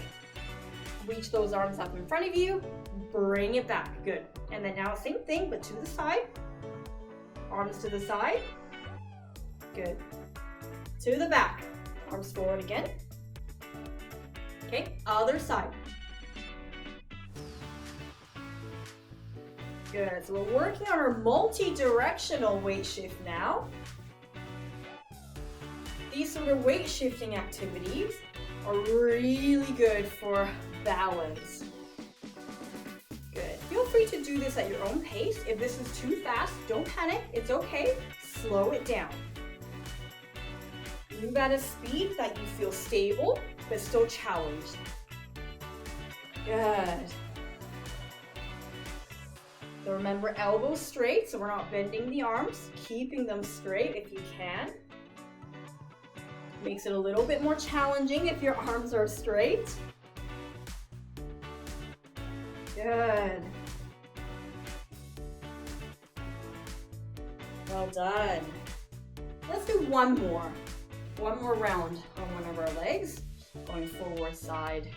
Reach those arms up in front of you, bring it back, good. And then now same thing, but to the side. Arms to the side, good. To the back, arms forward again. Okay, other side. Good, so we're working on our multi-directional weight shift now. These sort of weight shifting activities are really good for balance. Good, feel free to do this at your own pace. If this is too fast, don't panic, it's okay, slow it down. Move at a speed that you feel stable, but still challenged. Good. So remember, elbows straight, so we're not bending the arms, keeping them straight if you can. Makes it a little bit more challenging if your arms are straight. Good. Well done. Let's do one more round on one of our legs, going forward, side,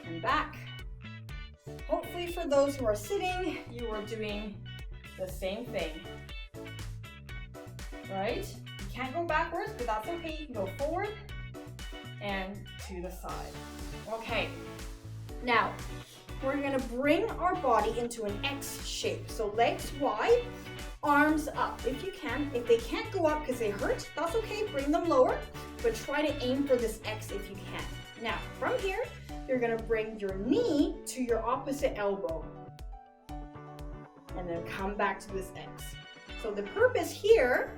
and back. Hopefully for those who are sitting, you are doing the same thing, right? You can't go backwards, but that's okay. You can go forward and to the side. Okay, now we're gonna bring our body into an X shape. So legs wide, arms up if you can. If they can't go up because they hurt, that's okay, bring them lower, but try to aim for this X if you can. Now, from here, you're gonna bring your knee to your opposite elbow and then come back to this X. So the purpose here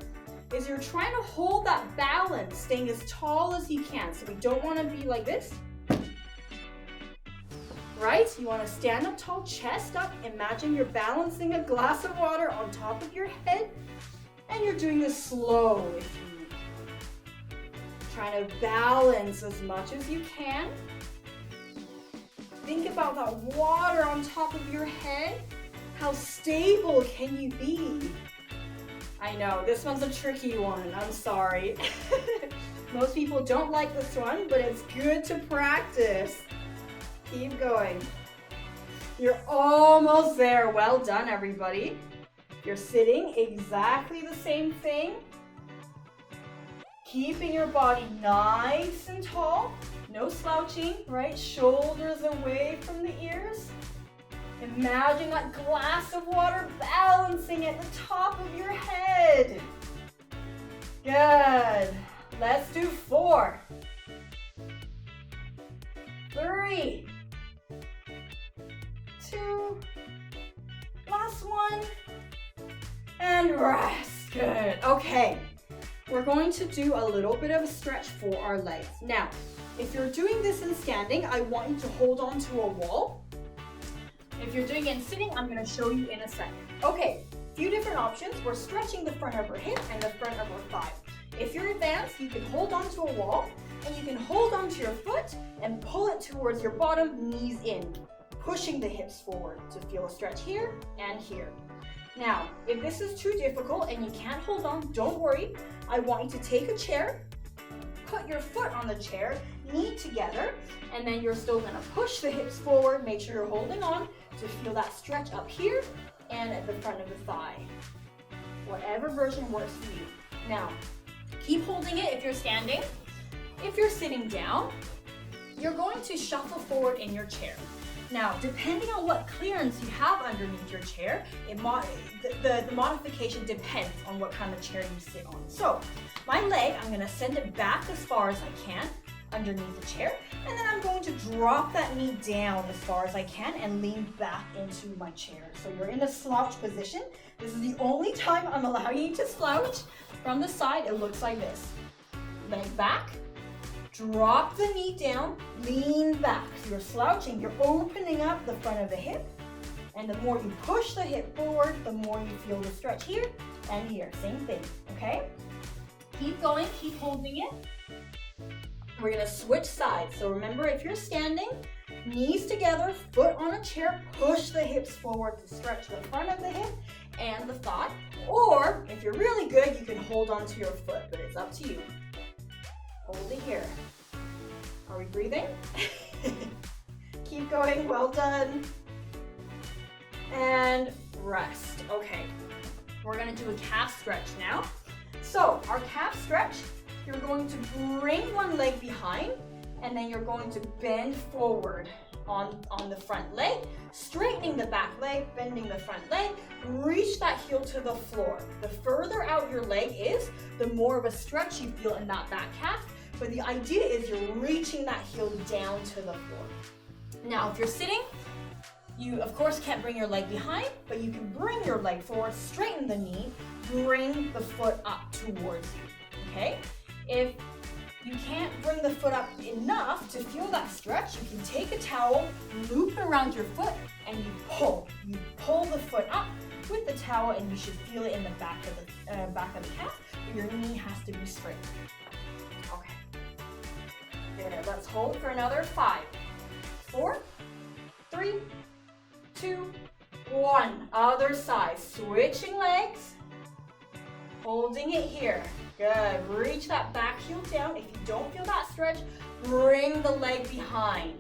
is you're trying to hold that balance, staying as tall as you can. So we don't wanna be like this, right? You wanna stand up tall, chest up. Imagine you're balancing a glass of water on top of your head, and you're doing this slow if you need. Trying to balance as much as you can. Think about that water on top of your head. How stable can you be? I know, this one's a tricky one, I'm sorry. Most people don't like this one, but it's good to practice. Keep going. You're almost there. Well done, everybody. You're sitting, exactly the same thing. Keeping your body nice and tall. No slouching, right? Shoulders away from the ears. Imagine that glass of water balancing at the top of your head. Good. Let's do 4, 3, 2, last one, and rest. Good. Okay, we're going to do a little bit of a stretch for our legs. Now, if you're doing this in standing, I want you to hold on to a wall. If you're doing it in sitting, I'm going to show you in a second. Okay, few different options. We're stretching the front of our hip and the front of our thigh. If you're advanced, you can hold on to a wall, and you can hold on to your foot and pull it towards your bottom, knees in, pushing the hips forward to feel a stretch here and here. Now, if this is too difficult and you can't hold on, don't worry. I want you to take a chair put your foot on the chair, knee together, and then you're still gonna push the hips forward. Make sure you're holding on to feel that stretch up here and at the front of the thigh. Whatever version works for you. Now, keep holding it if you're standing. If you're sitting down, you're going to shuffle forward in your chair. Now, depending on what clearance you have underneath your chair, the modification depends on what kind of chair you sit on. So, my leg, I'm gonna send it back as far as I can underneath the chair, and then I'm going to drop that knee down as far as I can and lean back into my chair. So you're in a slouch position. This is the only time I'm allowing you to slouch. From the side, it looks like this. Leg back, drop the knee down, lean back. So you're slouching, you're opening up the front of the hip, and the more you push the hip forward, the more you feel the stretch here and here. Same thing, okay? Keep going, keep holding it. We're gonna switch sides. So remember, if you're standing, knees together, foot on a chair, push the hips forward to stretch the front of the hip and the thigh. Or if you're really good, you can hold onto your foot, but it's up to you. Hold it here. Are we breathing? Keep going, well done. And rest. Okay, we're gonna do a calf stretch now. So our calf stretch, you're going to bring one leg behind, and then you're going to bend forward on the front leg, straightening the back leg, bending the front leg, reach that heel to the floor. The further out your leg is, the more of a stretch you feel in that back calf, but the idea is you're reaching that heel down to the floor. Now, if you're sitting, you of course can't bring your leg behind, but you can bring your leg forward, straighten the knee, bring the foot up towards you, okay? If you can't bring the foot up enough to feel that stretch, you can take a towel, loop it around your foot, and you pull. You pull the foot up with the towel, and you should feel it in the back of the calf, but your knee has to be straight. Okay. Good. Let's hold for another 5, 4, 3, 2, 1. Other side. Switching legs. Holding it here. Good. Reach that back heel down. If you don't feel that stretch, bring the leg behind.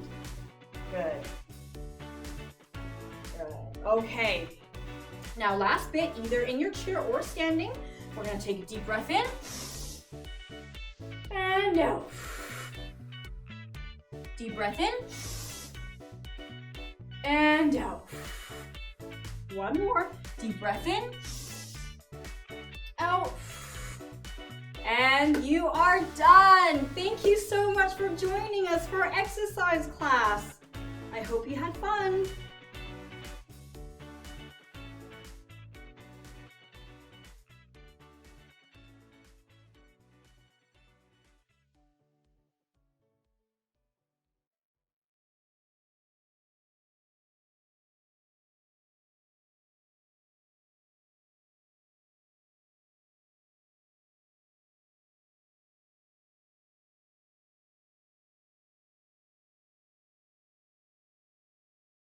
Good. Good. Okay. Now last bit, either in your chair or standing. We're going to take a deep breath in. And out. Deep breath in. And out. One more. Deep breath in. Out. And you are done. Thank you so much for joining us for our exercise class. I hope you had fun.